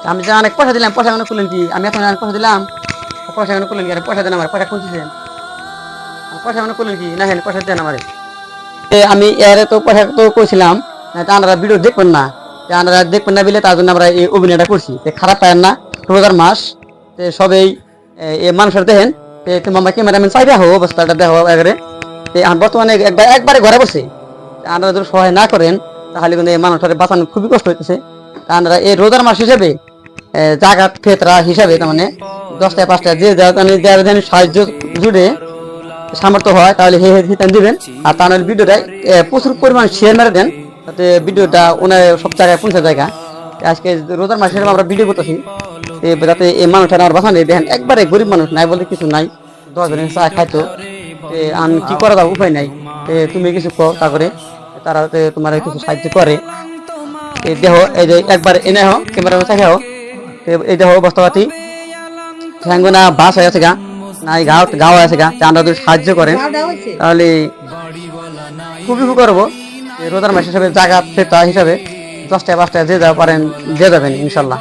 আমি যে অনেক পয়সা দিলাম, পয়সা কেন করলেন কি? আমি এখন অনেক পয়সা দিলাম, পয়সা কেন করলেন কি? আরে পয়সা দেন আমার, পয়সা খুঁজছেন, পয়সা কেন করলেন কি? না হলে পয়সা দেন আমার। আমি এর তো পয়সা তো কইছিলাম তা আপনারা ভিডিও দেখবেন না, আপনারা দেখবেন না বলে তার জন্য আমরা এই অভিনয়টা করছি। খারাপ পায়েন না, রোজার মাস সবেই মানুষের দেখেন তোমার ক্যামেরাম্যান চাইবে হো অবস্থাটা দেখো একবারে। বর্তমানে একবারে ঘরে বসে আপনারা যদি সহায় না করেন তাহলে কিন্তু এই মানুষটাকে বাঁচানো খুবই কষ্ট হইতেছে। আপনারা এই রোজার মাস হিসেবে জাকাত ফেতরা হিসাবে তার মানে 10টা 5টা যে সাহায্য জুড়ে সামর্থ্য হয় তাহলে হে হে দিবেন। আর তাহলে ভিডিওটা প্রচুর পরিমাণ শেয়ার মেরে দেন যাতে ভিডিওটা ওনার সব জায়গায় পৌঁছে জায়গা। আজকে রোজার মাসে আমরা ভিডিও করতেছি যাতে এই মানুষটা আমার বাসা নেই। দেখেন একবারে গরিব মানুষ, নাই বলতে কিছু নাই, 10 জনের চা খাইতো। আমি কি করা যাবো, উপায় নাই। তুমি কিছু কো তারপরে তারা তোমার কিছু সাহায্য করে। দেহ এই যে একবার এনে হো ক্যামেরা চাই হো, এই দেহ অবস্থাপাতি ঠ্যাঙ্গনা বাস হয়ে আছে গা, না এই গাও আছে গা, আমরা যদি সাহায্য করেন তাহলে খুবই উপকার হবো। রোজার মাস হিসাবে জাকাত ফেতরা হিসাবে 10টা 5টা যে যা পারেন দিয়ে যাবেন ইনশাল্লাহ।